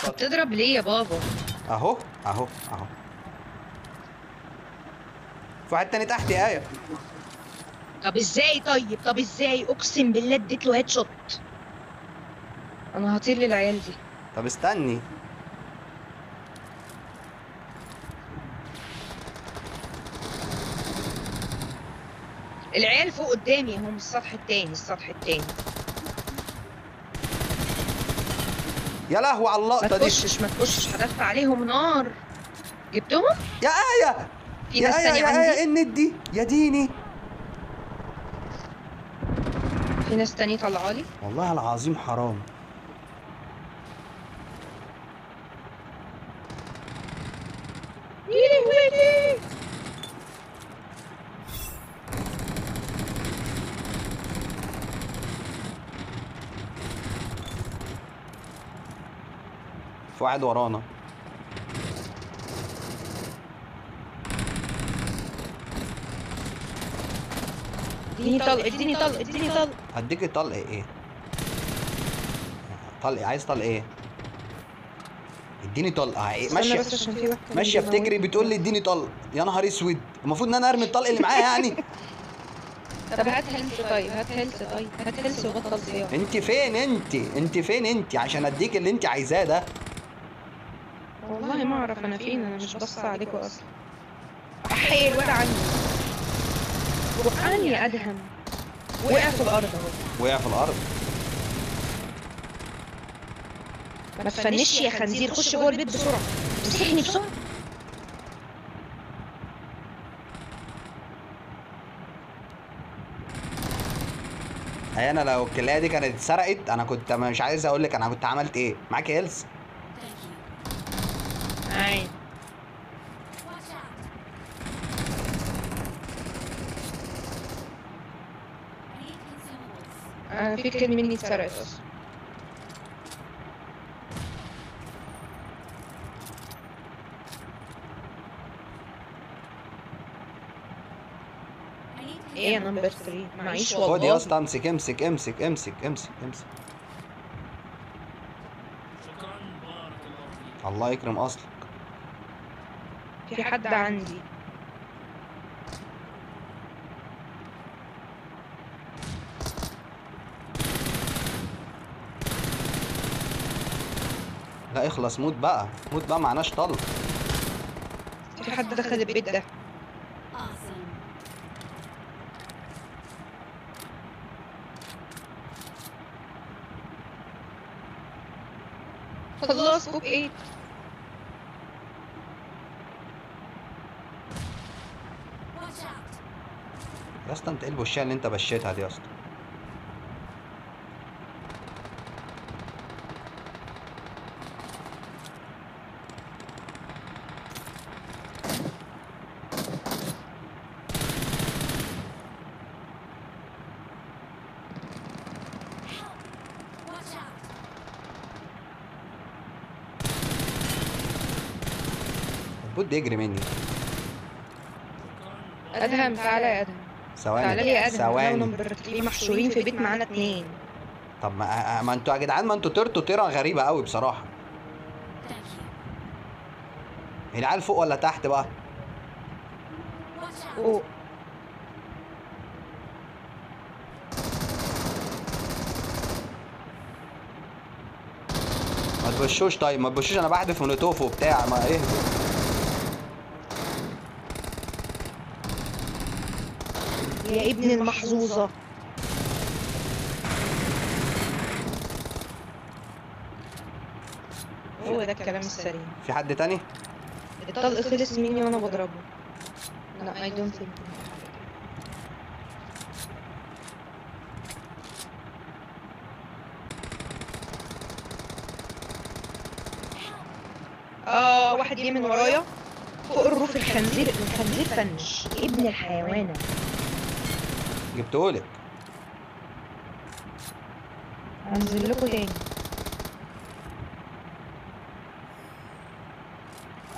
انت بتضرب ليه يا بابا؟ اهو اهو اهو. في واحد تاني تحت يا ايه. طب ازاي؟ طيب طب ازاي؟ اقسم بالله اديت له هيد شوت. انا هطير للعيال دي. طب استني. العيال فوق قدامي هم، السطح التاني السطح التاني. يا لهوي على ما اللقطه دي. تخشش ما تخشش، هدفع عليهم نار. جبتهم. يا ايه. في يا ناس ايه تانية يا ايه عندي. ايه الند دي يا ديني. في ناس تانية طلعالي. والله العظيم حرام. يلي ويلي. في واحد ورانا. اديني طلق اديني طلق اديني طلق. هديك طلق ايه؟ طلق عايز طلق ايه؟ اديني طلق استنى ماشيه. بس عشان في واحد كان ماشيه بتجري بيموتني. بتقول لي اديني طلق. يا نهار اسود، المفروض ان انا ارمي الطلق اللي معايا يعني. طب هات هيلث طيب، هات هيلث طيب، هات هيلث وبطل صياح. انت فين انت فين انت عشان اديك اللي انت عايزاه ده. والله ما اعرف انا فين، انا مش باصه عليكوا اصلا. احي الواد عندي. وقعني يا ادهم. وقع في الارض اهو. وقع في الارض. ما تفنش يا خنزير، خش جوه البيت بسرعه. امسحني بسرعه. انا لو الكلايه دي كانت اتسرقت انا كنت مش عايز اقول لك انا كنت عملت ايه. معاك هيلث؟ اي. انا في كلمه مني اتسرقت اصلا. ايه يا نمبر 3؟ معيش والله. خد يا اسطى، امسك امسك امسك امسك امسك امسك. الله يكرم اصلك. في حد عندي. لا اخلص، موت بقى موت بقى، معناش طلق. في حد دخل البيت ده. خلاص كوب 8. يا اسطى انت ايه البوشيه اللي انت بشيتها دي يا اسطى؟ البوت يجري مني. ادهم تعالى يا ادهم. ثواني تعالى لي يا ادهم. انا ثواني. ونمبر 3 محشورين في بيت معانا 2. طب ما انتوا يا جدعان، ما انتوا طرتوا طيره غريبه قوي بصراحه. العيال فوق ولا تحت بقى؟ فوق. ما تبشوش طيب، ما تبشوش، انا بحدف مولوتوف وبتاع، ما ايه. يا ابن المحظوظه. هو ده الكلام السريع. في حد تاني؟ الطلق خلص مني وانا بضربه. لا I don't think. واحد جه من ورايا فوق الروف. الخنزير فنش ابن الحيوانه. جبتهولك. هنزل لكم تاني.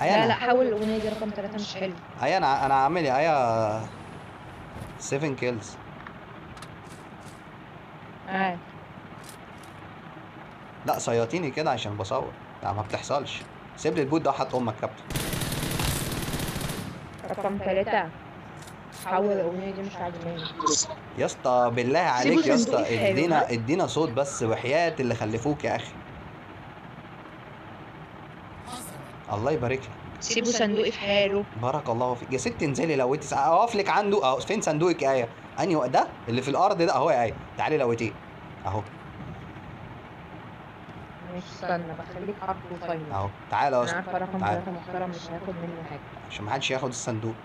لا حاول الاغنيه دي رقم 3 مش حلو. انا عامل ايه 7 كيلز. عارف. لا صياطيني كده عشان بصور. لا ما بتحصلش. سيب لي البوت ده وحط امك كابتن. رقم 3. حول الأغنية دي مش عاجباني. يا اسطى بالله سيبوا عليك يا صندوقي اسطى، في حاله، ها؟ ادينا صوت بس وحياة اللي خلفوك يا اخي. الله يبارك لك. سيبوا صندوقي في حاله. بارك الله فيك يا ست. انزلي لو انت اقف لك عنده اهو. فين صندوقك ايه؟ انهي ده اللي في الارض ده اهو يا ايه. تعالي لوتيه اهو. مش استنى بخليك حرفه فاينل. اهو تعالى يا انا اسطى. عارفه رقم تعالى 3 محترم مش هياخد مني حاجه. عشان ما حدش ياخد الصندوق.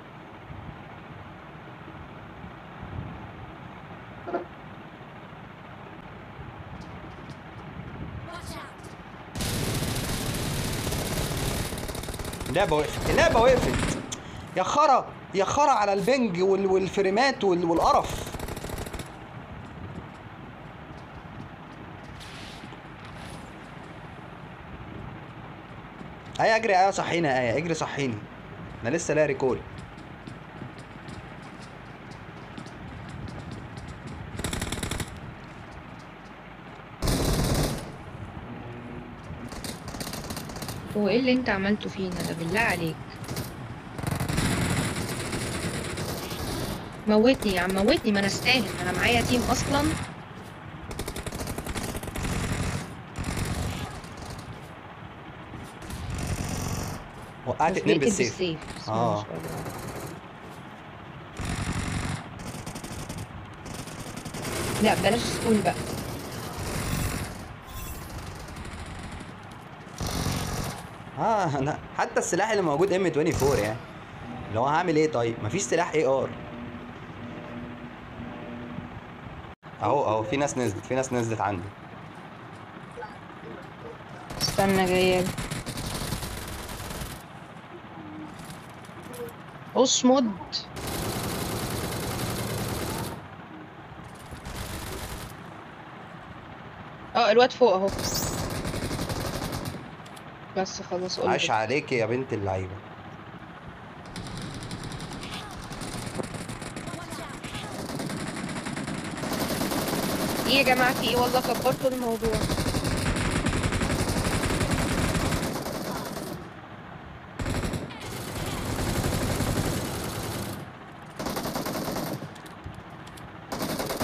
اللعبة وقفت. اللعبة وقفت. يا خرا يا خرا على البنج والفريمات والقرف. ايه اجري ايه صحيني ايه اجري صحيني. انا لسه لا ريكول. هو ايه اللي انت عملته فينا ده بالله عليك؟ موتني يا عم موتني، ما انا استاهل، انا معايا تيم اصلا. وقعت اتنين بالسيف. اه لا بلاش سكول بقى. انا حتى السلاح اللي موجود ام 24 يعني. اللي هو هعمل ايه طيب؟ مفيش سلاح اي ار. اهو في ناس نزلت. في ناس نزلت عندي. استنى جايه. اصمد. الواد فوق اهو. بس خلاص قول. عاش عليكي يا بنت اللعيبه. ايه يا جماعه في ايه؟ والله كبرتوا الموضوع.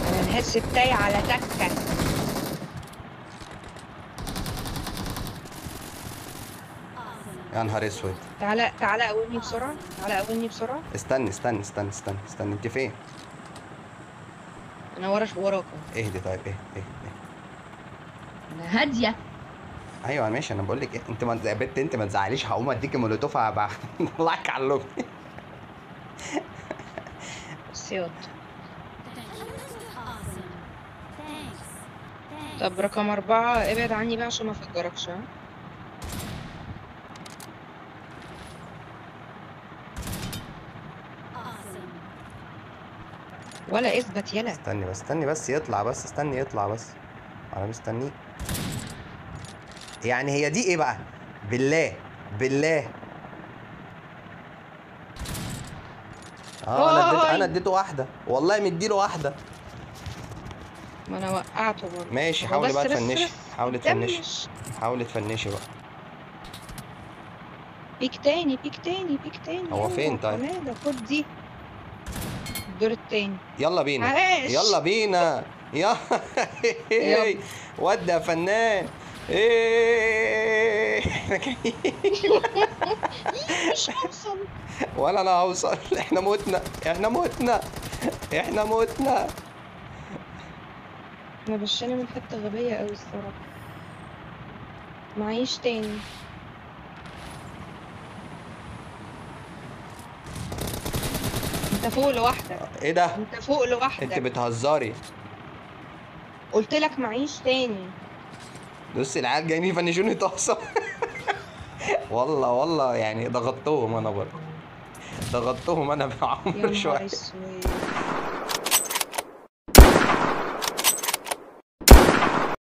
انا الهس بتاعي على تكه. يا نهار اسود. تعالى قومني بسرعه. تعالى قومني بسرعه. استني انت فين؟ انا وراك. اهدي طيب اهدي. انا هاديه. ايوه ماشي. انا بقول لك إيه؟ انت ما يا بنت انت ما تزعليش. هقوم اديكي مولوتوف هطلعك على اللوب. سياط. طب رقم 4 ابعد عني بقى عشان ما افجركش. ها ولا اثبت يلا. استني بس يطلع بس. استني يطلع بس. انا مستنيه. يعني هي دي ايه بقى؟ بالله انا اديته واحده والله. مديله واحده. ما انا وقعته برضه. ماشي حاولي بقى تفنشي. حاولي تفنشي بقى. بيك تاني. هو فين طيب؟ حماده خد دي. الدور التاني. يلا بينا. عاش. يلا بينا. ودي يا فنان. احنا جايين. مش هوصل. ولا انا هوصل. احنا متنا. انا بشاني من حته غبيه قوي الصراحه. معيش تاني. انت فوق لوحدك. ايه ده؟ انت فوق لوحدك. انت بتهزري. قلت لك معيش تاني. بصي العيال جايين يفنشوني طاسه. والله يعني ضغطتهم انا برضه. بعمر يا نهار شويه. اسود.